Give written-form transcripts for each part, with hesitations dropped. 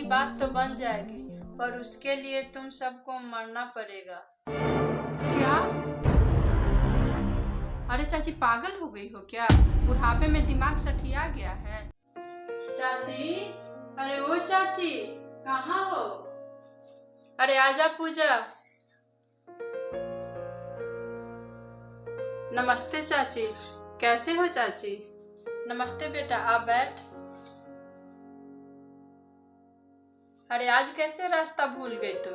बात तो बन जाएगी, पर उसके लिए तुम सबको मरना पड़ेगा। क्या? अरे चाची पागल हो गई हो क्या? बुढ़ापे में दिमाग सठिया गया है। चाची, अरे ओ चाची, कहाँ हो? अरे आजा पूजा। नमस्ते चाची, कैसे हो चाची? नमस्ते बेटा, आप बैठ। अरे आज कैसे रास्ता भूल गई तू?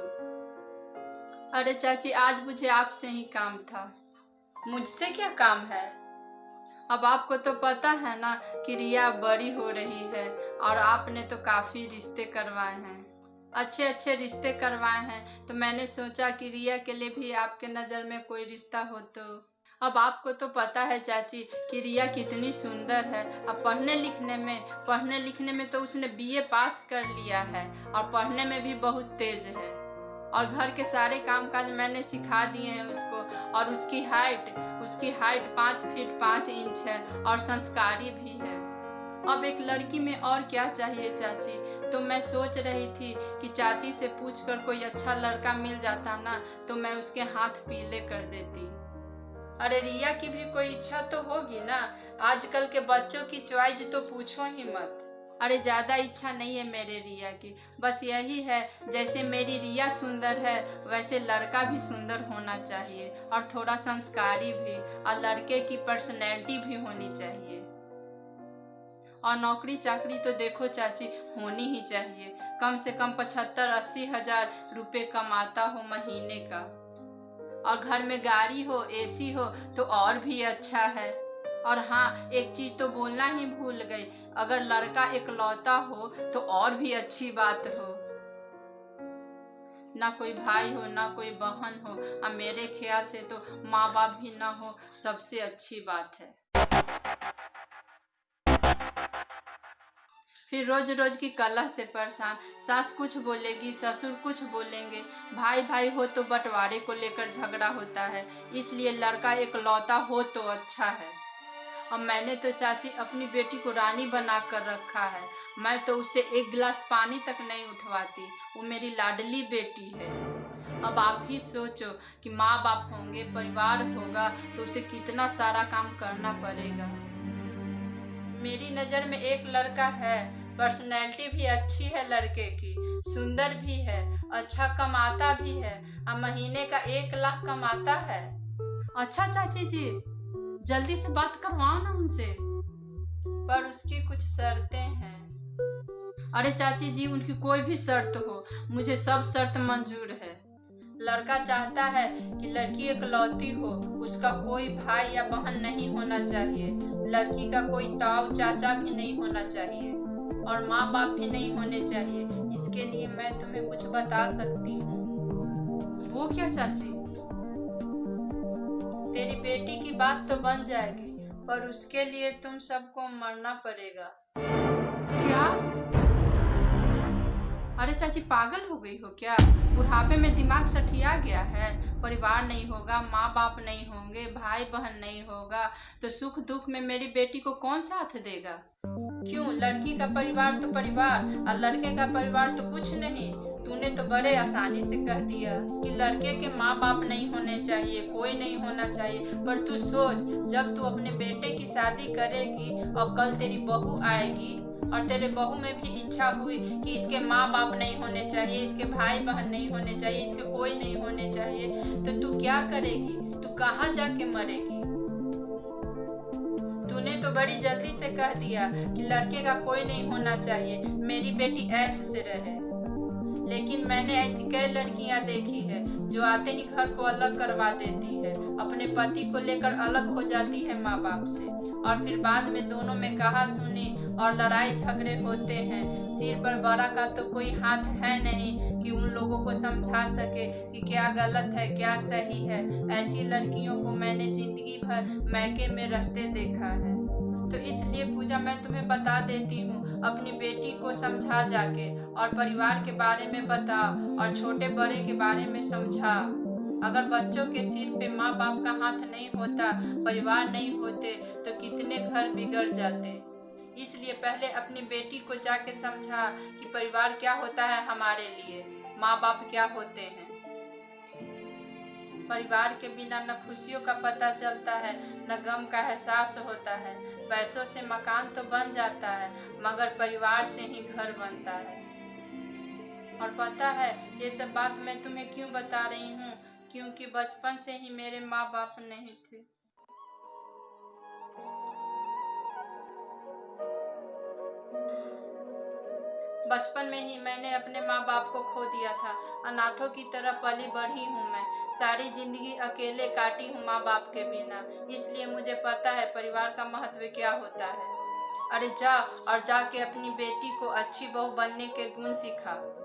अरे चाची आज मुझे आपसे ही काम था। मुझसे क्या काम है? अब आपको तो पता है ना कि रिया बड़ी हो रही है और आपने तो काफी रिश्ते करवाए हैं, अच्छे अच्छे रिश्ते करवाए हैं, तो मैंने सोचा कि रिया के लिए भी आपके नज़र में कोई रिश्ता हो तो। अब आपको तो पता है चाची कि रिया कितनी सुंदर है। अब पढ़ने लिखने में तो उसने बीए पास कर लिया है और पढ़ने में भी बहुत तेज है, और घर के सारे कामकाज मैंने सिखा दिए हैं उसको। और उसकी हाइट 5 फीट 5 इंच है और संस्कारी भी है। अब एक लड़की में और क्या चाहिए चाची? तो मैं सोच रही थी कि चाची से पूछकर कोई अच्छा लड़का मिल जाता ना, तो मैं उसके हाथ पीले कर देती। अरे रिया की भी कोई इच्छा तो होगी ना, आजकल के बच्चों की चॉइस तो पूछो ही मत। अरे ज़्यादा इच्छा नहीं है मेरे रिया की, बस यही है जैसे मेरी रिया सुंदर है वैसे लड़का भी सुंदर होना चाहिए और थोड़ा संस्कारी भी, और लड़के की पर्सनैलिटी भी होनी चाहिए। और नौकरी चाकरी तो देखो चाची होनी ही चाहिए, कम से कम 75-80 हजार रुपये कमाता हो महीने का, और घर में गाड़ी हो, एसी हो तो और भी अच्छा है। और हाँ, एक चीज तो बोलना ही भूल गई, अगर लड़का इकलौता हो तो और भी अच्छी बात हो, ना कोई भाई हो ना कोई बहन हो, और मेरे ख्याल से तो माँ बाप भी ना हो, सबसे अच्छी बात है। फिर रोज रोज की कलह से परेशान, सास कुछ बोलेगी, ससुर कुछ बोलेंगे, भाई भाई हो तो बंटवारे को लेकर झगड़ा होता है, इसलिए लड़का इकलौता हो तो अच्छा है। अब मैंने तो चाची अपनी बेटी को रानी बना कर रखा है, मैं तो उसे एक गिलास पानी तक नहीं उठवाती, वो मेरी लाडली बेटी है। अब आप ही सोचो कि माँ बाप होंगे, परिवार होगा, तो उसे कितना सारा काम करना पड़ेगा। मेरी नज़र में एक लड़का है, पर्सनैलिटी भी अच्छी है लड़के की, सुंदर भी है, अच्छा कमाता भी है, और महीने का 1 लाख कमाता है। अच्छा चाची जी, जल्दी से बात करवाओ ना उनसे। पर उसकी कुछ शर्तें हैं। अरे चाची जी, उनकी कोई भी शर्त हो, मुझे सब शर्त मंजूर है। लड़का चाहता है कि लड़की इकलौती हो, उसका कोई भाई या बहन नहीं होना चाहिए, लड़की का कोई ताऊ चाचा भी नहीं होना चाहिए, और माँ बाप भी नहीं होने चाहिए। इसके लिए मैं तुम्हें कुछ बता सकती हूँ। वो क्या चाची? तेरी बेटी की बात तो बन जाएगी, पर उसके लिए तुम सबको मरना पड़ेगा। क्या? अरे चाची पागल हो गई हो क्या? बुढ़ापे में दिमाग सठिया गया है, परिवार नहीं होगा, माँ बाप नहीं होंगे, भाई बहन नहीं होगा, तो सुख दुख में मेरी बेटी को कौन साथ देगा? क्यों, लड़की का परिवार तो परिवार और लड़के का परिवार तो कुछ नहीं। तूने तो बड़े आसानी से कह दिया कि लड़के के माँ बाप नहीं होने चाहिए, कोई नहीं होना चाहिए, पर तू सोच, जब तू अपने बेटे की शादी करेगी और कल तेरी बहू आएगी और तेरे बहू में भी इच्छा हुई कि इसके माँ बाप नहीं होने चाहिए, इसके भाई बहन नहीं होने चाहिए, इसके कोई नहीं होने चाहिए, तो तू क्या करेगी? तू कहाँ जाके मरेगी? तूने तो बड़ी जल्दी से कह दिया कि लड़के का कोई नहीं होना चाहिए, मेरी बेटी ऐसे से रहे, लेकिन मैंने ऐसी कई लड़कियां देखी है जो आते ही घर को अलग करवा देती है, अपने पति को लेकर अलग हो जाती है माँ बाप से, और फिर बाद में दोनों में कहा सुनी और लड़ाई झगड़े होते हैं। सिर पर बड़ा का तो कोई हाथ है नहीं कि उन लोगों को समझा सके कि क्या गलत है क्या सही है। ऐसी लड़कियों को मैंने जिंदगी भर मैके में रहते देखा है। तो इसलिए पूजा मैं तुम्हें बता देती हूँ, अपनी बेटी को समझा जाके, और परिवार के बारे में बता और छोटे बड़े के बारे में समझा। अगर बच्चों के सिर पे माँ बाप का हाथ नहीं होता, परिवार नहीं होते, तो कितने घर बिगड़ जाते। इसलिए पहले अपनी बेटी को जाके समझा कि परिवार क्या होता है हमारे लिए, माँ बाप क्या होते हैं। परिवार के बिना न खुशियों का पता चलता है, न गम का एहसास होता है। पैसों से मकान तो बन जाता है, मगर परिवार से ही घर बनता है। और पता है ये सब बात मैं तुम्हें क्यों बता रही हूँ? क्योंकि बचपन से ही मेरे माँ बाप नहीं थे। बचपन में ही मैंने अपने माँ बाप को खो दिया था। अनाथों की तरह पली बढ़ी हूँ मैं। सारी जिंदगी अकेले काटी हूँ माँ बाप के बिना। इसलिए मुझे पता है परिवार का महत्व क्या होता है। अरे जा और जाके अपनी बेटी को अच्छी बहू बनने के गुण सिखा।